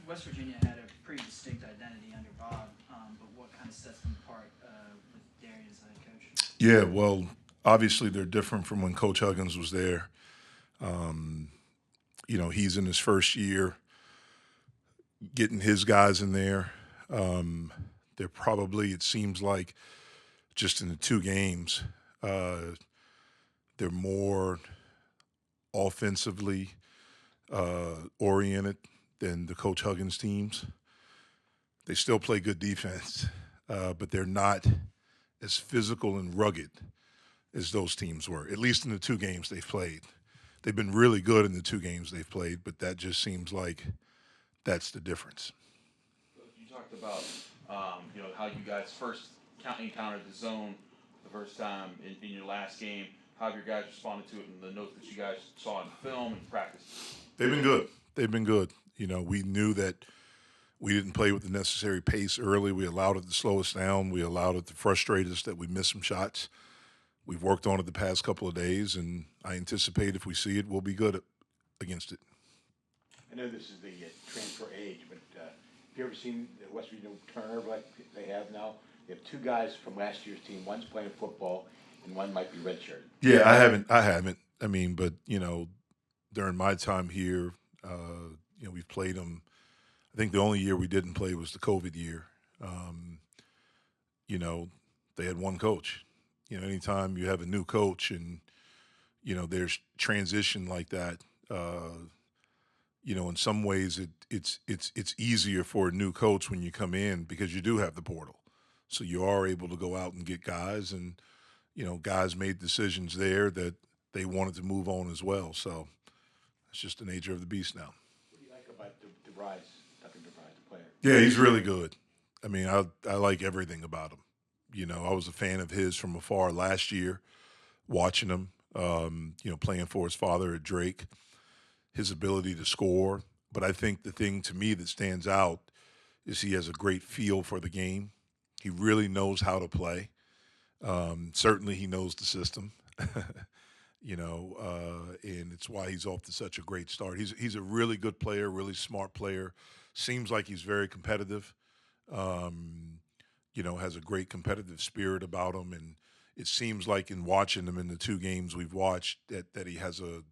West Virginia had a pretty distinct identity under Bob, but what kind of sets them apart with Darius as head coach? Yeah, well, obviously they're different from when Coach Huggins was there. He's in his first year, getting his guys in there. They're probably, it seems like, just in the two games, uh, they're more offensively oriented than the Coach Huggins teams. They still play good defense, but they're not as physical and rugged as those teams were, at least in the two games they've played. They've been really good in the two games they've played, but that just seems like that's the difference. You talked about how you guys first encountered the zone the first time in your last game. How have your guys responded to it and the notes that you guys saw in film and practice? They've been good. They've been good. We knew that we didn't play with the necessary pace early. We allowed it to slow us down. We allowed it to frustrate us that we missed some shots. We've worked on it the past couple of days, and I anticipate if we see it, we'll be good against it. I know this is the transfer age, but have you ever seen the West Virginia turnover like they have now? They have two guys from last year's team. One's playing football, and one might be redshirted. Yeah, I haven't. I haven't. I mean, but during my time here, we've played them. I think the only year we didn't play was the COVID year. Um, you know, they had one coach. Anytime you have a new coach and there's transition like that, in some ways it's easier for a new coach when you come in because you do have the portal, so you are able to go out and get guys, and guys made decisions there that they wanted to move on as well. So it's just the nature of the beast now. What do you like about the Rise, Tucker DeVries, the player? Yeah, he's really good. I mean, I like everything about him. I was a fan of his from afar last year, watching him. Playing for his father at Drake, his ability to score. But I think the thing to me that stands out is he has a great feel for the game. He really knows how to play. Certainly, he knows the system. And it's why he's off to such a great start. He's a really good player, really smart player. Seems like he's very competitive. Um, has a great competitive spirit about him, and it seems like in watching him in the two games we've watched that he has a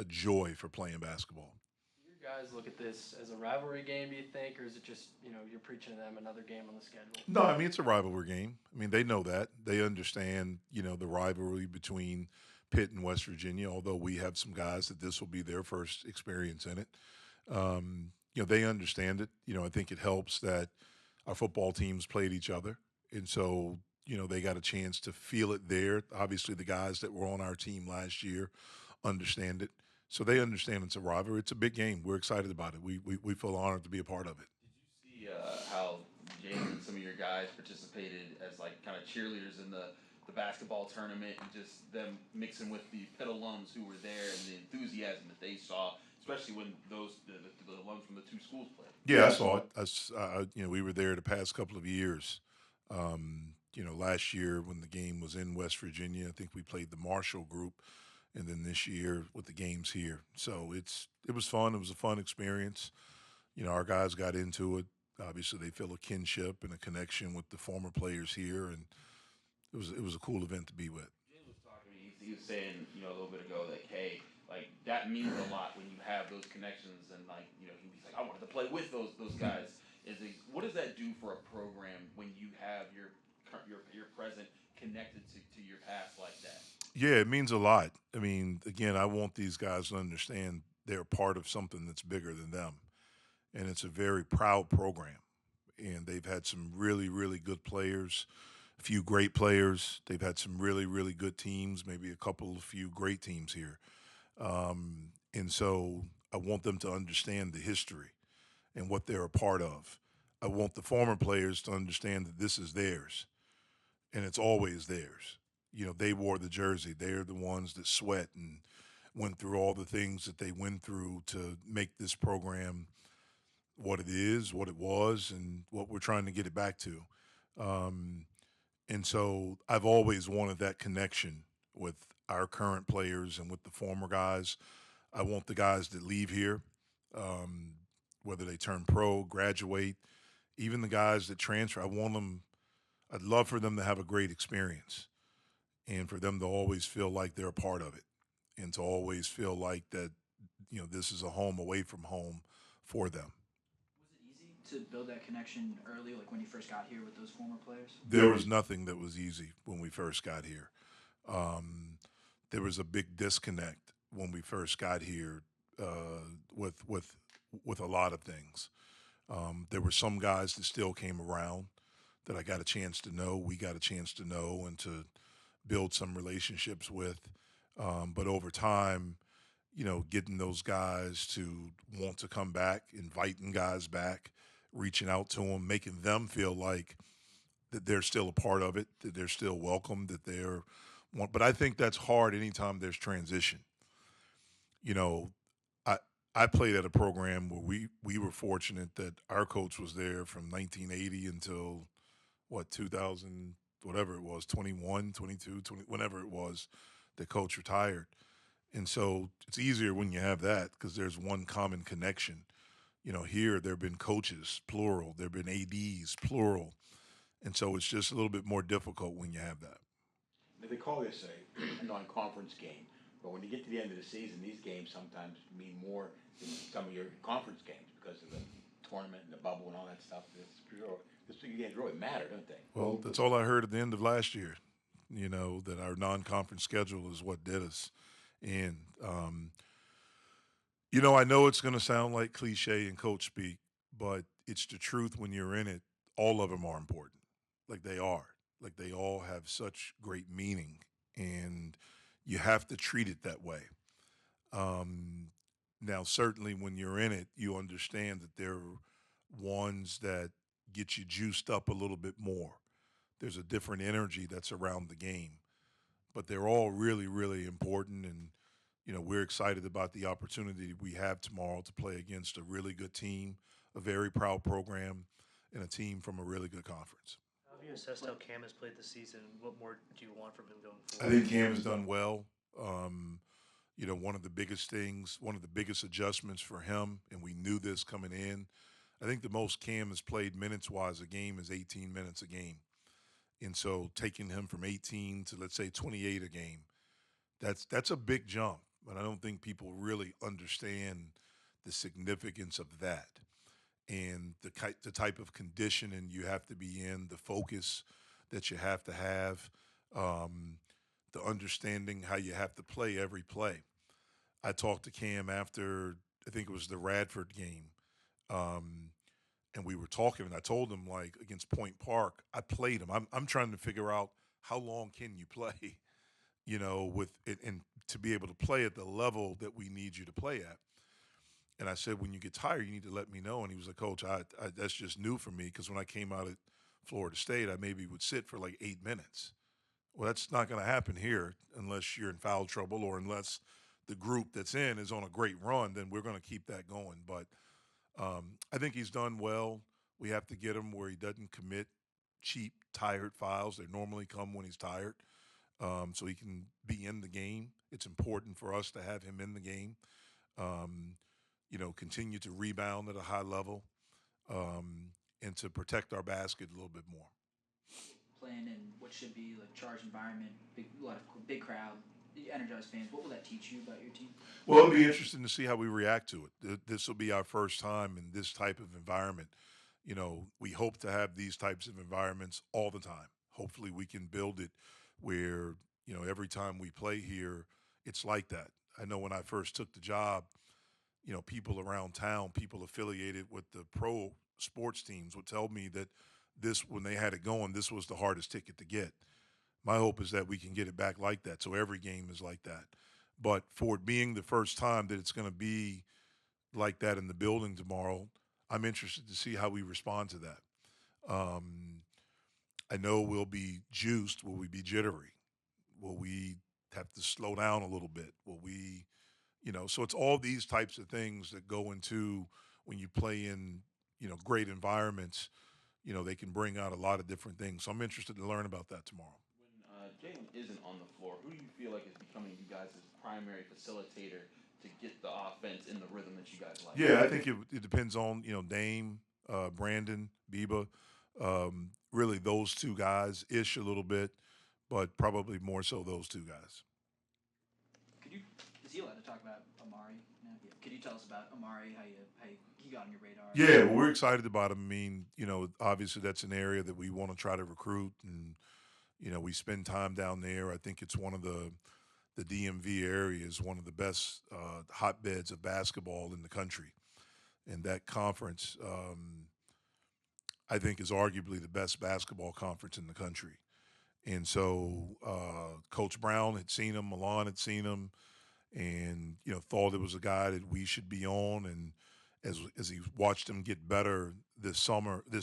joy for playing basketball. Do you guys look at this as a rivalry game, do you think, or is it just, you're preaching to them another game on the schedule? No, I mean it's a rivalry game. I mean they know that. They understand, the rivalry between Pitt and West Virginia, although we have some guys that this will be their first experience in it. They understand it. I think it helps that our football teams played each other. And so, they got a chance to feel it there. Obviously, the guys that were on our team last year understand it. So they understand it's a rivalry. It's a big game. We're excited about it. We feel honored to be a part of it. Did you see how James and some of your guys participated as like kind of cheerleaders in the basketball tournament and just them mixing with the Pitt alums who were there and the enthusiasm that they saw, especially when the alums from the two schools played? Yeah, I saw it. We were there the past couple of years. Last year when the game was in West Virginia, I think we played the Marshall group, and then this year with the games here. So it was fun. It was a fun experience. Our guys got into it. Obviously, they feel a kinship and a connection with the former players here, and it was a cool event to be with. Jay was talking to me. He was saying, a little bit ago, like, hey, like that means a lot when you have those connections, and like, he's like, I wanted to play with those guys. What does that do for a program when you have your present connected to your past like that? Yeah, it means a lot. I mean, again, I want these guys to understand they're part of something that's bigger than them, and it's a very proud program. And they've had some really, really good players, a few great players. They've had some really, really good teams, maybe a couple, a few great teams here. And so I want them to understand the history and what they're a part of. I want the former players to understand that this is theirs and it's always theirs. They wore the jersey. They're the ones that sweat and went through all the things that they went through to make this program what it is, what it was, and what we're trying to get it back to. Um, and so I've always wanted that connection with our current players and with the former guys. I want the guys that leave here. Um, whether they turn pro, graduate, even the guys that transfer. I'd love for them to have a great experience and for them to always feel like they're a part of it and to always feel like that, this is a home away from home for them. Was it easy to build that connection early, like when you first got here with those former players? There was nothing that was easy when we first got here. There was a big disconnect when we first got here with a lot of things. There were some guys that still came around that I got a chance to know. We got a chance to know and to build some relationships with. But over time, getting those guys to want to come back, inviting guys back, reaching out to them, making them feel like that they're still a part of it, that they're still welcome, that they're one. But I think that's hard anytime there's transition. You know, I I played at a program where we were fortunate that our coach was there from 1980 until what 2000 whatever it was 21, 22, 20 whenever it was that coach retired. And so it's easier when you have that because there's one common connection. Here there have been coaches, plural. There have been ADs, plural. And so it's just a little bit more difficult when you have that. Now, they call this a non-conference game, but when you get to the end of the season, these games sometimes mean more than some of your conference games because of the tournament and the bubble and all that stuff. These games really matter, don't they? Well, that's all I heard at the end of last year, that our non-conference schedule is what did us. And, I know it's going to sound like cliche and coach speak, but it's the truth when you're in it. All of them are important. Like they are. Like they all have such great meaning. And you have to treat it that way. Now, certainly when you're in it, you understand that there are ones that get you juiced up a little bit more. There's a different energy that's around the game. But they're all really, really important. And, we're excited about the opportunity we have tomorrow to play against a really good team, a very proud program, and a team from a really good conference. How have you assessed how Cam has played this season? What more do you want from him going I forward? think Cam has done well. One of the biggest things, one of the biggest adjustments for him, and we knew this coming in, I think the most Cam has played minutes-wise a game is 18 minutes a game. And so taking him from 18 to, let's say, 28 a game, that's a big jump. But I don't think people really understand the significance of that and the type of conditioning you have to be in, the focus that you have to have, the understanding how you have to play every play. I talked to Cam after, I think it was the Radford game, and we were talking, and I told him, like, against Point Park, I played him. I'm trying to figure out how long can you play, with it, and to be able to play at the level that we need you to play at. And I said, when you get tired, you need to let me know. And he was like, Coach, that's just new for me because when I came out at Florida State, I maybe would sit for like 8 minutes. Well, that's not going to happen here unless you're in foul trouble or unless the group that's in is on a great run, then we're going to keep that going. But I think he's done well. We have to get him where he doesn't commit cheap, tired fouls. They normally come when he's tired, so he can be in the game. It's important for us to have him in the game. Continue to rebound at a high level, and to protect our basket a little bit more. Playing in what should be like charged environment, big crowd, energized fans. What will that teach you about your team? Well, it'll be interesting to see how we react to it. This will be our first time in this type of environment. We hope to have these types of environments all the time. Hopefully, we can build it where every time we play here, it's like that. I know when I first took the job, people around town, people affiliated with the pro sports teams would tell me that when they had it going, this was the hardest ticket to get. My hope is that we can get it back like that, so every game is like that. But for it being the first time that it's going to be like that in the building tomorrow, I'm interested to see how we respond to that. I know we'll be juiced. Will we be jittery? Will we have to slow down a little bit? Will we, so it's all these types of things that go into when you play in, great environments. They can bring out a lot of different things. So I'm interested to learn about that tomorrow. When Jalen isn't on the floor, who do you feel like is becoming you guys' primary facilitator to get the offense in the rhythm that you guys like? Yeah, I think it depends on Dame, Brandon, Biba, really those two guys ish a little bit, but probably more so those two guys. Is he allowed to talk about Amari? No. Yeah. Could you tell us about Amari? How he got on your radar? Yeah, well, we're excited about him. I mean, obviously that's an area that we want to try to recruit, and we spend time down there. I think it's one of the DMV area is one of the best hotbeds of basketball in the country, and that conference, I think, is arguably the best basketball conference in the country. And so, Coach Brown had seen him, Milan had seen him, and thought it was a guy that we should be on. And as he watched him get better this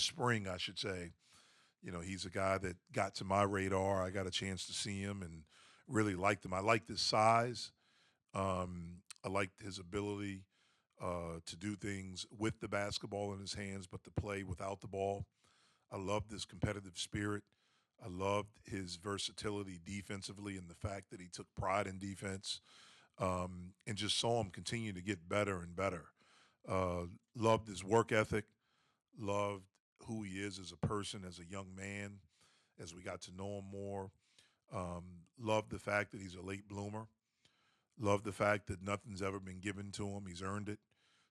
spring, I should say, he's a guy that got to my radar. I got a chance to see him and really liked him. I liked his size. I liked his ability to do things with the basketball in his hands, but to play without the ball. I loved his competitive spirit. I loved his versatility defensively and the fact that he took pride in defense, and just saw him continue to get better and better. Loved his work ethic, loved who he is as a person, as a young man, as we got to know him more. Loved the fact that he's a late bloomer. Loved the fact that nothing's ever been given to him. He's earned it.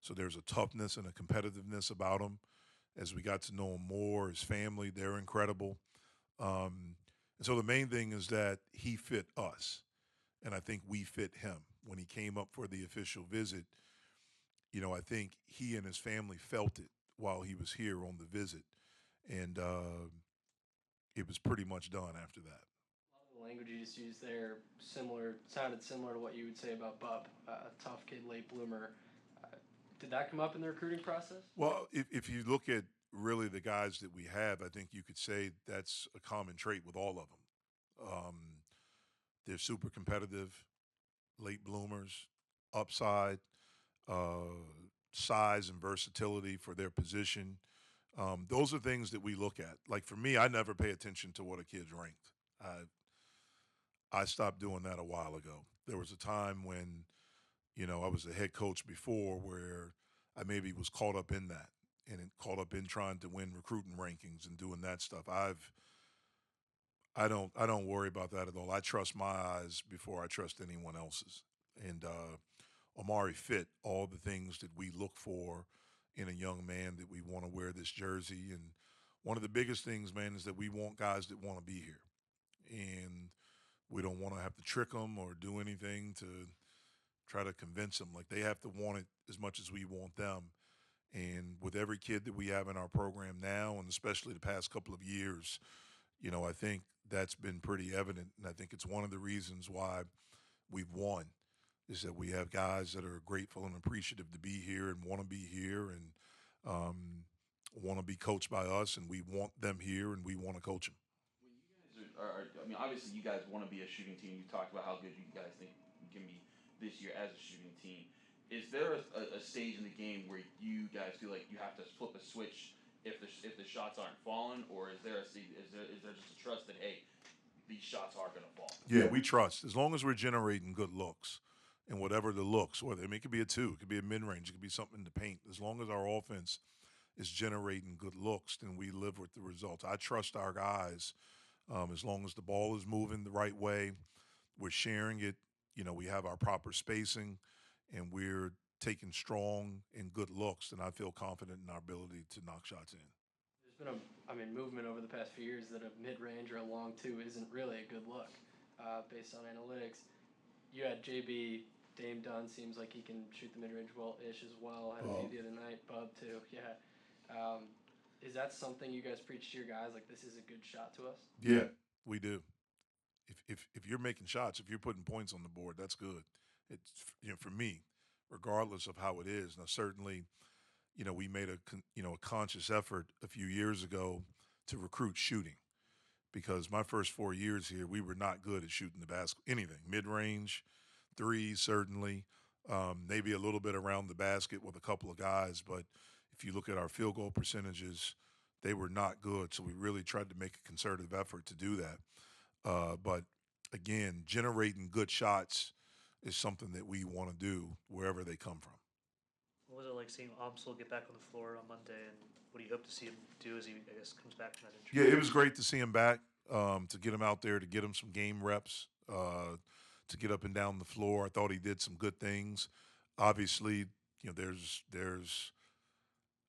So there's a toughness and a competitiveness about him. As we got to know him more, his family, they're incredible. And so the main thing is that he fit us, and I think we fit him. When he came up for the official visit, I think he and his family felt it while he was here on the visit, and it was pretty much done after that. A lot of the language you just used there sounded similar to what you would say about Bub, a tough kid, late bloomer. Did that come up in the recruiting process? Well, if you look at really the guys that we have, I think you could say that's a common trait with all of them. They're super competitive, late bloomers, upside, uh, size and versatility for their position. Those are things that we look at. Like for me, I never pay attention to what a kid's ranked. I stopped doing that a while ago. There was a time when, I was a head coach before where I maybe was caught up in that and caught up in trying to win recruiting rankings and doing that stuff. I don't worry about that at all. I trust my eyes before I trust anyone else's. And Amari fit all the things that we look for in a young man that we want to wear this jersey. And one of the biggest things, man, is that we want guys that want to be here. And we don't want to have to trick them or do anything to try to convince them. Like they have to want it as much as we want them. And with every kid that we have in our program now, and especially the past couple of years, I think that's been pretty evident. And I think it's one of the reasons why we've won is that we have guys that are grateful and appreciative to be here and want to be here and want to be coached by us. And we want them here and we want to coach them. When you guys I mean, obviously you guys want to be a shooting team. You talked about how good you guys think you can be this year as a shooting team. Is there a stage in the game where you guys feel like you have to flip a switch if the shots aren't falling, or is there just a trust that hey, these shots are going to fall? Yeah, we trust as long as we're generating good looks, and whatever the looks, it could be a two, it could be a mid range, it could be something in the paint. As long as our offense is generating good looks, then we live with the results. I trust our guys as long as the ball is moving the right way, we're sharing it. We have our proper spacing, and we're taking strong and good looks, then I feel confident in our ability to knock shots in. There's been movement over the past few years that a mid-range or a long two isn't really a good look based on analytics. You had JB, Dame Dunn seems like he can shoot the mid-range well-ish as well. Had a few the other night, Bub too, yeah. Is that something you guys preach to your guys, like this is a good shot to us? Yeah, we do. If you're making shots, if you're putting points on the board, that's good. It's for me, regardless of how it is. Now, certainly, we made a conscious effort a few years ago to recruit shooting because my first 4 years here, we were not good at shooting the basket, anything mid range, threes certainly, maybe a little bit around the basket with a couple of guys. But if you look at our field goal percentages, they were not good. So we really tried to make a concerted effort to do that. But again, generating good shots is something that we want to do wherever they come from. What was it like seeing Amsel get back on the floor on Monday, and what do you hope to see him do as he, I guess, comes back from that injury? Yeah, it was great to see him back, to get him out there, to get him some game reps, to get up and down the floor. I thought he did some good things. Obviously, there's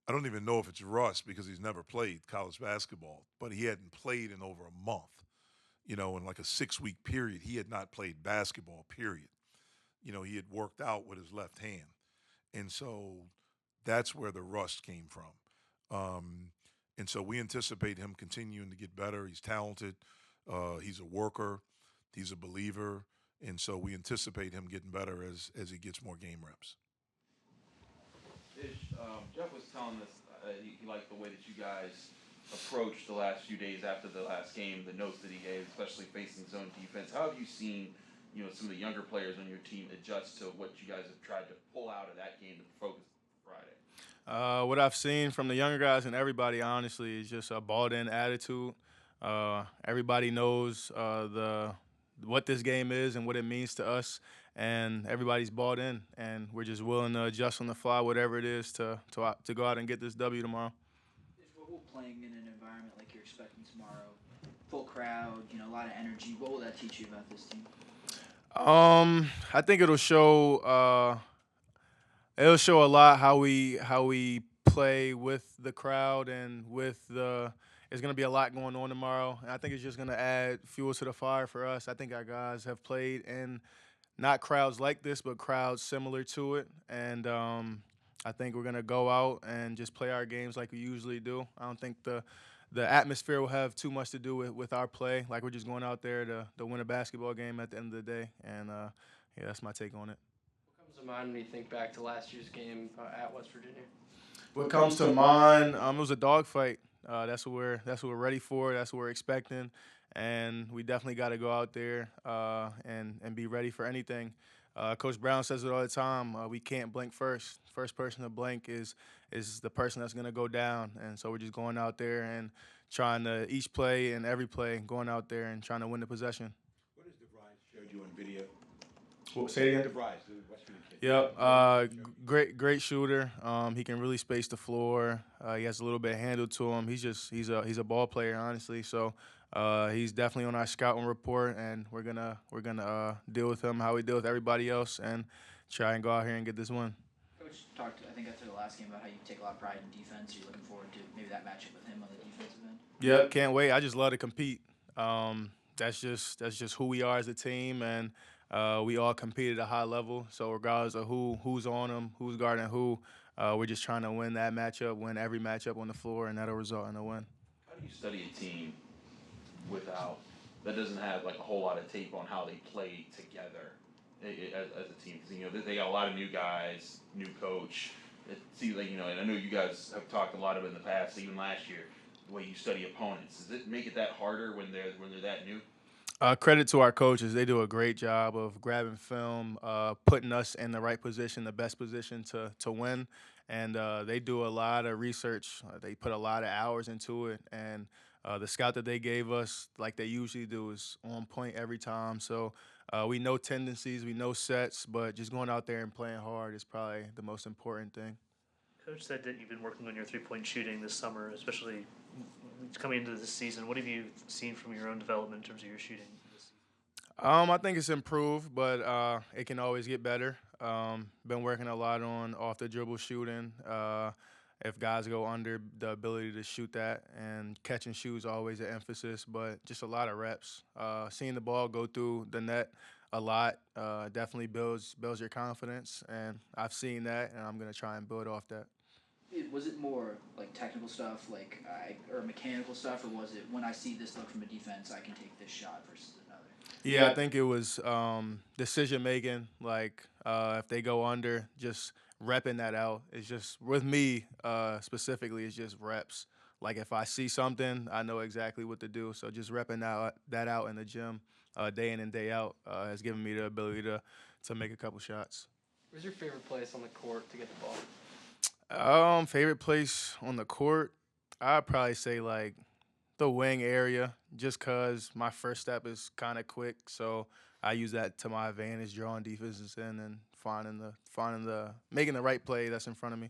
I don't even know if it's rust because he's never played college basketball, but he hadn't played in over a month. In like a 6-week period, he had not played basketball, period. He had worked out with his left hand. And so that's where the rust came from. And so we anticipate him continuing to get better. He's talented. He's a worker. He's a believer. And so we anticipate him getting better as he gets more game reps. Jeff was telling us he liked the way that you guys approached the last few days after the last game, the notes that he gave, especially facing zone defense. How have you seen, some of the younger players on your team adjust to what you guys have tried to pull out of that game to focus Friday? What I've seen from the younger guys and everybody, honestly, is just a balled-in attitude. Everybody knows what this game is and what it means to us, and everybody's bought in, and we're just willing to adjust on the fly, whatever it is, to go out and get this W tomorrow. We're playing in an environment like you're expecting tomorrow, full crowd, a lot of energy. What will that teach you about this team? I think it'll show a lot how we play with the crowd and with the. There's going to be a lot going on tomorrow, and I think it's just going to add fuel to the fire for us. I think our guys have played in not crowds like this, but crowds similar to it, and I think we're going to go out and just play our games like we usually do. I don't think the atmosphere will have too much to do with our play. Like, we're just going out there to win a basketball game at the end of the day, and that's my take on it. What comes to mind when you think back to last year's game at West Virginia? What comes to mind? It was a dogfight. That's what we're ready for. That's what we're expecting, and we definitely got to go out there and be ready for anything. Coach Brown says it all the time. We can't blink first. First person to blink is the person that's going to go down, and so we're just going out there and trying to each play and every play, going out there and trying to win the possession. What is DeVries showed you on video? Say it again. DeVries, the West Virginia kid. Yep. Great shooter. He can really space the floor. He has a little bit of handle to him. He's a ball player, honestly. So he's definitely on our scouting report, and we're gonna deal with him how we deal with everybody else, and try and go out here and get this win. Coach talked, I think after the last game, about how you take a lot of pride in defense. Are you looking forward to maybe that matchup with him on the defensive end? Yep, can't wait. I just love to compete. That's just who we are as a team, and we all compete at a high level. So regardless of who's on them, who's guarding who, we're just trying to win that matchup, win every matchup on the floor, and that'll result in a win. How do you study a team that doesn't have like a whole lot of tape on how they play together as a team? Because they got a lot of new guys, new coach. It seems like and I know you guys have talked a lot about it in the past, even last year, the way you study opponents. Does it make it that harder when they're that new? Credit to our coaches. They do a great job of grabbing film, putting us in the right position, the best position to win. And they do a lot of research. They put a lot of hours into it. And the scout that they gave us, like they usually do, is on point every time. So we know tendencies, we know sets, but just going out there and playing hard is probably the most important thing. Coach said that you've been working on your three-point shooting this summer, especially coming into this season. What have you seen from your own development in terms of your shooting this season? I think it's improved, but it can always get better. Been working a lot on off-the-dribble shooting. If guys go under, the ability to shoot that, and catch and shoot is always an emphasis, but just a lot of reps. Seeing the ball go through the net a lot definitely builds your confidence, and I've seen that, and I'm going to try and build off that. Was it more like technical stuff, or mechanical stuff, or was it when I see this look from a defense, I can take this shot versus another? Yeah, I think it was decision making. Like if they go under, just repping that out. It's just with me specifically. It's just reps. Like if I see something, I know exactly what to do. So just repping that out in the gym, day in and day out, has given me the ability to make a couple shots. Where's your favorite place on the court to get the ball? Favorite place on the court, I'd probably say like the wing area, just 'cause my first step is kind of quick. So I use that to my advantage, drawing defenses in and making the right play that's in front of me.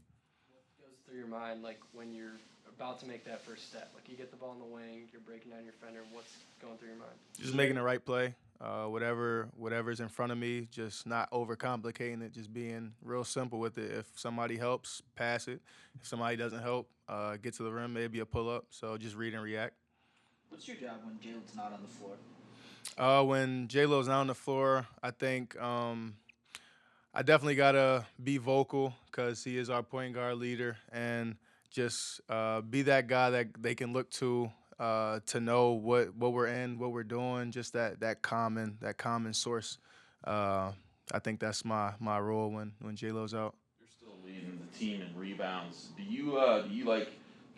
What goes through your mind, like, when you're about to make that first step? Like, you get the ball in the wing, you're breaking down your fender. What's going through your mind? Just making the right play. Whatever's in front of me, just not overcomplicating it, just being real simple with it. If somebody helps, pass it. If somebody doesn't help, get to the rim, maybe a pull-up. So just read and react. What's your job when Jalen's not on the floor? When J-Lo's not on the floor, I think I definitely got to be vocal because he is our point guard leader, and just be that guy that they can look to know what we're in, what we're doing, just that common source. I think that's my role when J-Lo's out. You're still leading the team in rebounds. Do you like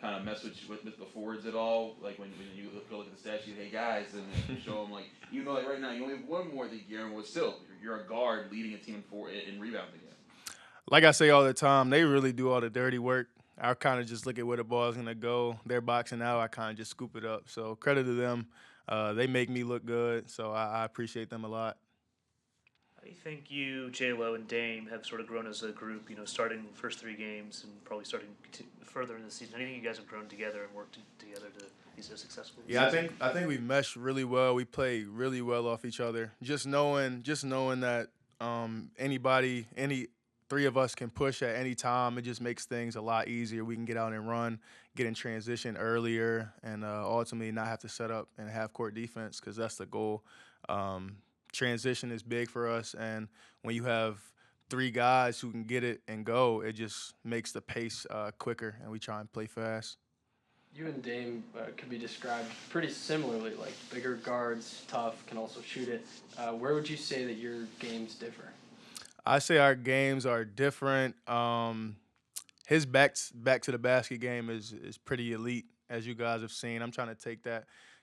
kind of mess with the forwards at all? Like when you look at the stats, you hey guys, and then show them like even though like right now you only have one more than Guillermo, but still you're a guard leading a team in rebounds again. Like I say all the time, they really do all the dirty work. I kind of just look at where the ball is going to go. They're boxing out. I kind of just scoop it up. So credit to them. They make me look good, so I appreciate them a lot. How do you think you, J-Lo, and Dame have sort of grown as a group, starting the first 3 games and probably starting further in the season? How do you think you guys have grown together and worked together to be so successful? Yeah, I think we meshed really well. We play really well off each other. Just knowing that any 3 of us can push at any time, it just makes things a lot easier. We can get out and run, get in transition earlier, and ultimately not have to set up and half-court defense because that's the goal. Transition is big for us, and when you have 3 guys who can get it and go, it just makes the pace quicker, and we try and play fast. You and Dame could be described pretty similarly, like bigger guards, tough, can also shoot it. Where would you say that your games differ? I say our games are different. His back to the basket game is pretty elite, as you guys have seen. I'm trying to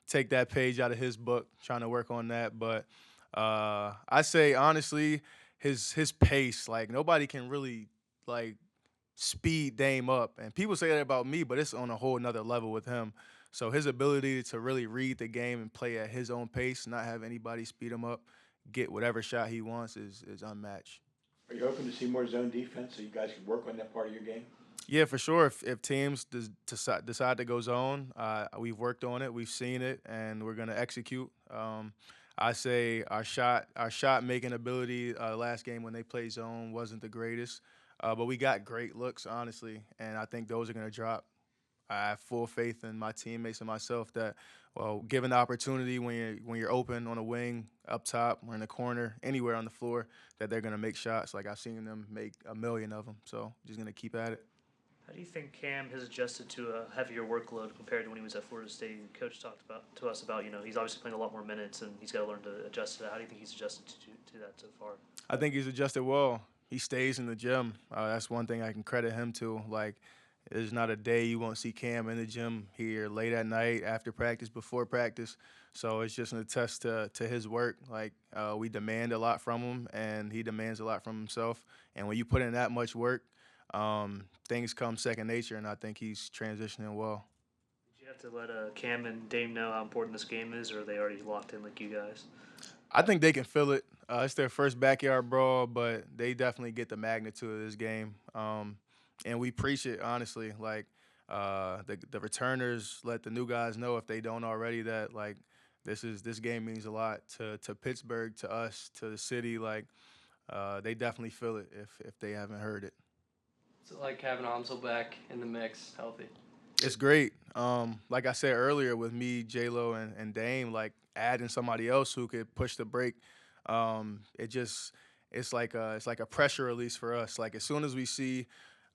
take that page out of his book, trying to work on that. But I say honestly, his pace, like nobody can really like speed Dame up. And people say that about me, but it's on a whole nother level with him. So his ability to really read the game and play at his own pace, not have anybody speed him up, get whatever shot he wants is unmatched. Are you hoping to see more zone defense so you guys can work on that part of your game? Yeah, for sure. If teams decide to go zone, we've worked on it, we've seen it, and we're going to execute. I say our shot making ability last game when they played zone wasn't the greatest, but we got great looks, honestly, and I think those are going to drop. I have full faith in my teammates and myself that, well, given the opportunity when you're open on a wing, up top, or in the corner, anywhere on the floor, that they're going to make shots. Like I've seen them make a million of them. So just going to keep at it. How do you think Cam has adjusted to a heavier workload compared to when he was at Florida State? The coach talked to us about, he's obviously playing a lot more minutes and he's got to learn to adjust to that. How do you think he's adjusted to that so far? I think he's adjusted well. He stays in the gym. That's one thing I can credit him to. Like, there's not a day you won't see Cam in the gym here late at night, after practice, before practice. So it's just an attest to his work. Like, we demand a lot from him, and he demands a lot from himself. And when you put in that much work, things come second nature, and I think he's transitioning well. Did you have to let Cam and Dame know how important this game is, or are they already locked in like you guys? I think they can feel it. It's their first backyard brawl, but they definitely get the magnitude of this game. And we preach it, honestly. Like, the returners let the new guys know, if they don't already, that, like, this game means a lot to Pittsburgh, to us, to the city. Like, they definitely feel it if they haven't heard it. Is it like having Amsel back in the mix, healthy? It's great. Like I said earlier, with me, J-Lo, and Dame, like, adding somebody else who could push the break, it's like a pressure release for us. Like, as soon as we see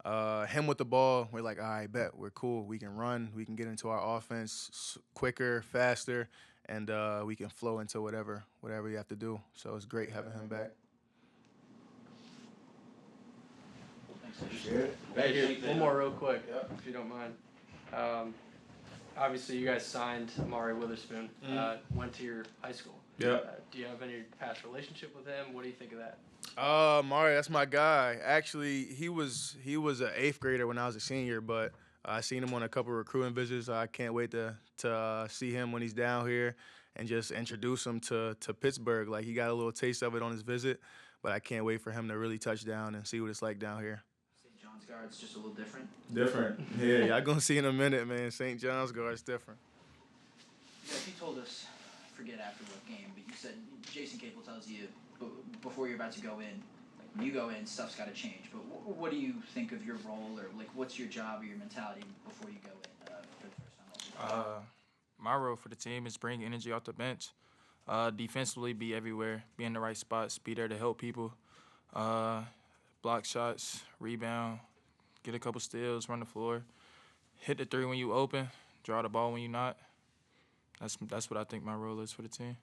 him with the ball, we're like, all right, bet, we're cool. We can run. We can get into our offense quicker, faster, and we can flow into whatever we have to do. So it's great having him back. Thank you. One more real quick, if you don't mind. Obviously, you guys signed Amari Witherspoon, went to your high school. Yeah. Do you have any past relationship with him? What do you think of that? Mari, that's my guy. Actually, he was an 8th grader when I was a senior, but I seen him on a couple of recruiting visits. I can't wait to see him when he's down here. and just introduce him to Pittsburgh. Like, he got a little taste of it on his visit, but I can't wait for him to really touch down and see what it's like down here. St. John's guard's just a little different. Different. Yeah, y'all gonna see in a minute, man. St. John's guard's different. Yeah, you told us, forget after what game, but you said Jason Capel tells you before you're about to go in, like when you go in, stuff's got to change. But what do you think of your role, or like what's your job or your mentality before you go in for the first time? My role for the team is bring energy off the bench. Defensively, be everywhere, be in the right spots, be there to help people. Block shots, rebound, get a couple steals, run the floor, hit the three when you open, draw the ball when you're not. That's what I think my role is for the team.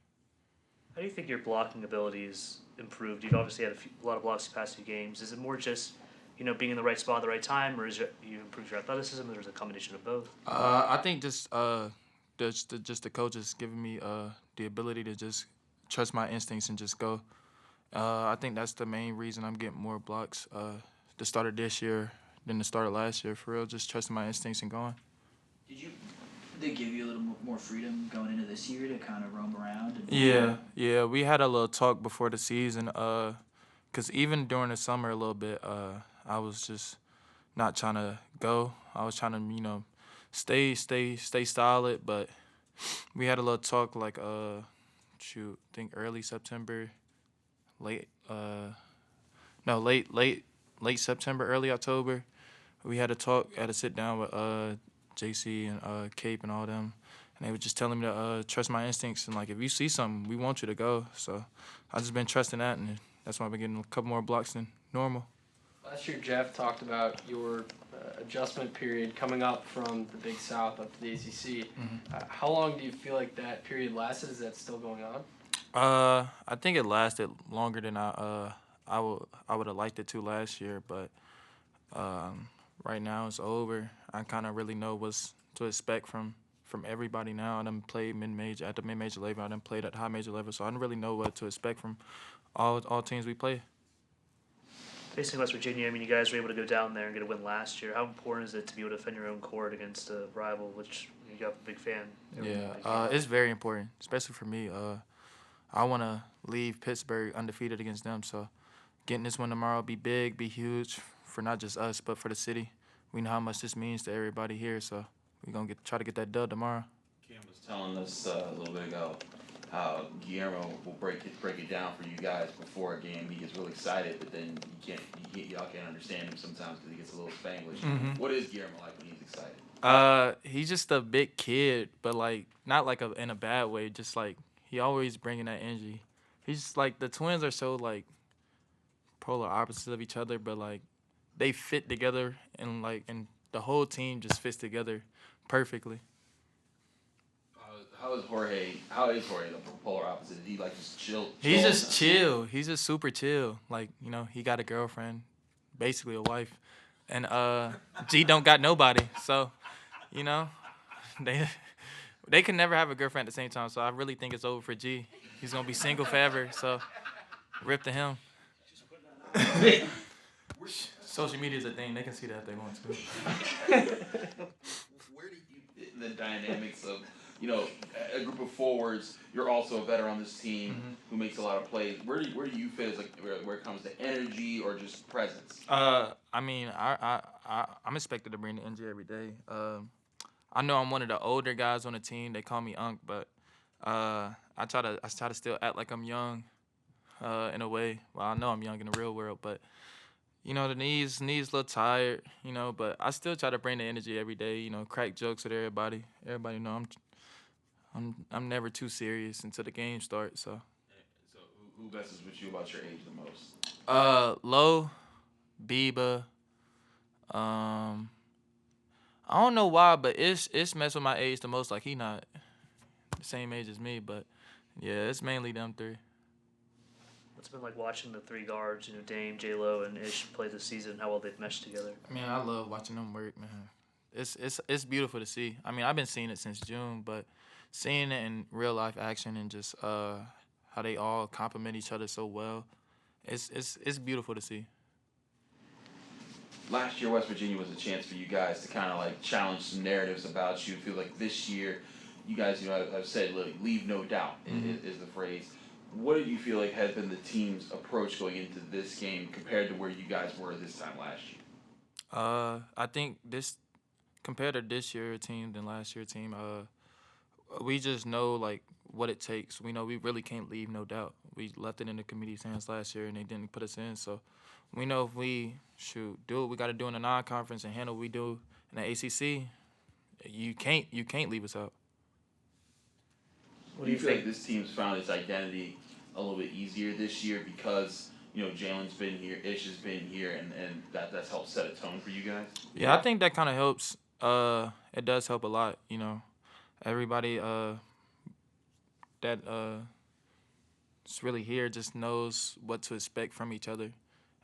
How do you think your blocking ability is improved? You've obviously had a lot of blocks the past few games. Is it more just, being in the right spot at the right time, or is it you improve your athleticism, or is it a combination of both? I think just the coaches giving me the ability to just trust my instincts and just go. I think that's the main reason I'm getting more blocks the start of this year than the start of last year. For real, just trusting my instincts and going. Did they give you a little more freedom going into this year to kind of roam around? Yeah. We had a little talk before the season. 'Cause even during the summer a little bit, I was just not trying to go. I was trying to, stay solid. But we had a little talk like, I think early September, late September, early October. We had a sit down with JC and Cape and all them, and they were just telling me to trust my instincts, and like if you see something, we want you to go. So I just been trusting that, and that's why I've been getting a couple more blocks than normal. Last year, Jeff talked about your adjustment period coming up from the Big South up to the ACC. How long do you feel like that period lasted? Is that still going on? I think it lasted longer than I would have liked it to last year, but right now it's over. I kind of really know what's to expect from everybody now. I done played mid-major at the mid-major level. I done played at the high major level, so I don't really know what to expect from all teams we play. Facing West Virginia, you guys were able to go down there and get a win last year. How important is it to be able to defend your own court against a rival, which you got a big fan? Yeah, it's very important, especially for me. I want to leave Pittsburgh undefeated against them, so getting this one tomorrow be big, be huge for not just us, but for the city. We know how much this means to everybody here, so we're going to try to get that dub tomorrow. Cam was telling us a little bit ago how Guillermo will break it down for you guys before a game. He gets really excited, but then y'all can't understand him sometimes because he gets a little Spanglish. What is Guillermo like when he's excited? He's just a big kid, but like not like in a bad way. Just like he always bringing that energy. He's just like the twins are so like polar opposites of each other, but like they fit together and the whole team just fits together perfectly. How is Jorge the polar opposite? Is he like just chill? He's just chill. He's just super chill. Like, he got a girlfriend, basically a wife. And G don't got nobody. So, they can never have a girlfriend at the same time. So I really think it's over for G. He's gonna be single forever. So rip to him. Social media is a thing. They can see that if they want to. Where do you fit in the dynamics of, a group of forwards? You're also a veteran on this team who makes a lot of plays. Where do you fit as where it comes to energy or just presence? I'm expected to bring the energy every day. I know I'm one of the older guys on the team. They call me Unc, but I try to still act like I'm young, in a way. Well, I know I'm young in the real world, but the knees a little tired, but I still try to bring the energy every day. Crack jokes with everybody. Everybody know I'm never too serious until the game starts. So who messes with you about your age the most? Low, Biba. I don't know why, but it's messed with my age the most. Like he not the same age as me, but yeah, it's mainly them three. It's been like watching the three guards, Dame, J-Lo, and Ish play this season, how well they've meshed together. Man, I love watching them work, man. It's beautiful to see. I mean, I've been seeing it since June, but seeing it in real life action and just how they all complement each other so well, it's beautiful to see. Last year, West Virginia was a chance for you guys to kind of like challenge some narratives about you. I feel like this year, you guys, have said, look, leave no doubt is the phrase. What do you feel like has been the team's approach going into this game compared to where you guys were this time last year? I think compared to this year team than last year team, we just know like what it takes. We know we really can't leave no doubt. We left it in the committee's hands last year and they didn't put us in. So we know if we should do what we got to do in the non-conference and handle what we do in the ACC, you can't leave us out. What do you feel like this team's found its identity a little bit easier this year because Jalen's been here, Ish has been here, and that's helped set a tone for you guys? Yeah, I think that kind of helps. It does help a lot. Everybody that is really here just knows what to expect from each other,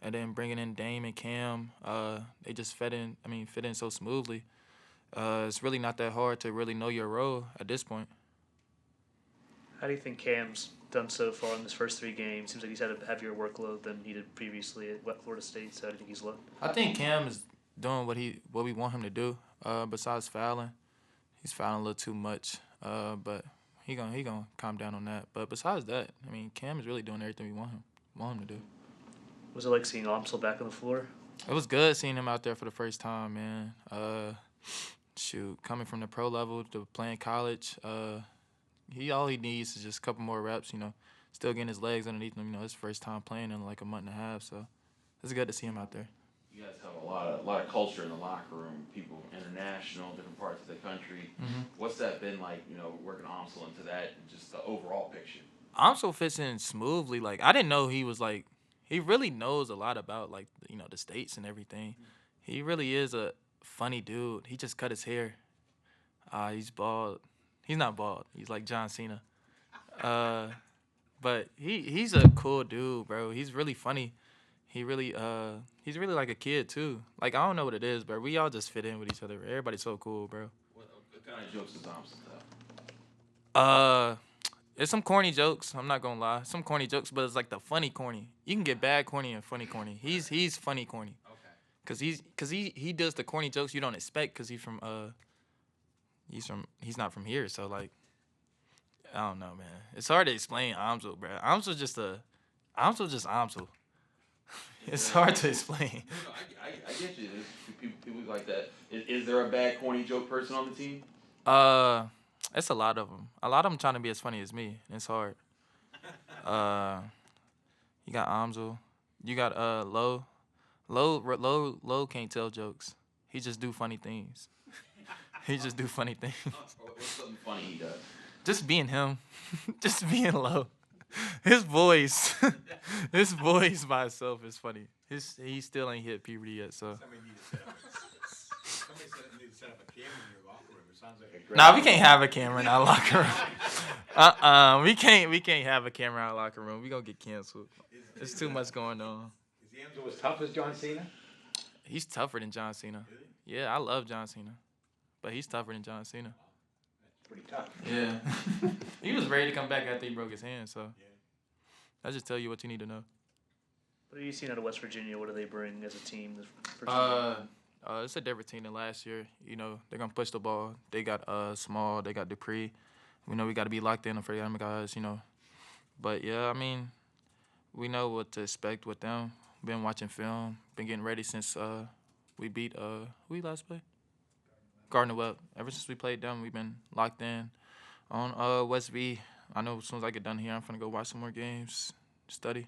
and then bringing in Dame and Cam, they just fit in so smoothly. It's really not that hard to really know your role at this point. How do you think Cam's done so far in his first 3 games? Seems like he's had a heavier workload than he did previously at Florida State. So how do you think he's looked? I think Cam is doing what we want him to do. Besides fouling, he's fouling a little too much. But he gonna calm down on that. But besides that, Cam is really doing everything we want him to do. Was it like seeing Amsel back on the floor? It was good seeing him out there for the first time, man. Coming from the pro level to playing college, all he needs is just a couple more reps, still getting his legs underneath him, his first time playing in like a month and a half, so it's good to see him out there. You guys have a lot of culture in the locker room, people international, different parts of the country. Mm-hmm. What's that been like, working Amsel into that, just the overall picture? Amsel fits in smoothly. Like, I didn't know he was like, he really knows a lot about like, the states and everything. He really is a funny dude. He just cut his hair. He's bald. He's not bald. He's like John Cena. But he's a cool dude, bro. He's really funny. He's really like a kid too. Like, I don't know what it is, but we all just fit in with each other. Everybody's so cool, bro. What kind of jokes does Amsel tell? It's some corny jokes. I'm not gonna lie, some corny jokes, but it's like the funny corny. You can get bad corny and funny corny. He's funny corny. Okay. Cause he does the corny jokes you don't expect. Cause he's not from here. So like, I don't know, man. It's hard to explain Amsel, bro. Amsel just Amsel. It's hard to explain. I get you. There's people like that. Is there a bad corny joke person on the team? It's a lot of them. A lot of them trying to be as funny as me. It's hard. You got Amsel. You got Low. Low can't tell jokes. He just do funny things. What's something funny he does? Just being him. Just being Low. His voice by itself is funny. He still ain't hit puberty yet, so. Somebody need to set up a camera in your locker room. It sounds like a great. Nah, we can't have a camera in our locker room. We can't have a camera in our locker room. We gonna get canceled. There's too much going on. Is Amsel as tough as John Cena? He's tougher than John Cena. Really? Yeah, I love John Cena, but he's tougher than John Cena. Pretty tough. Yeah. He was ready to come back after he broke his hand, so. Yeah. I just tell you what you need to know. What have you seen out of West Virginia? What do they bring as a team? It's a different team than last year. They're gonna push the ball. They got Small. They got Dupree. We know we got to be locked in for the other guys. But yeah, we know what to expect with them. Been watching film. Been getting ready since we beat who we last played? Gardner Webb. Ever since we played them, we've been locked in on West V. I know as soon as I get done here, I'm gonna go watch some more games, study.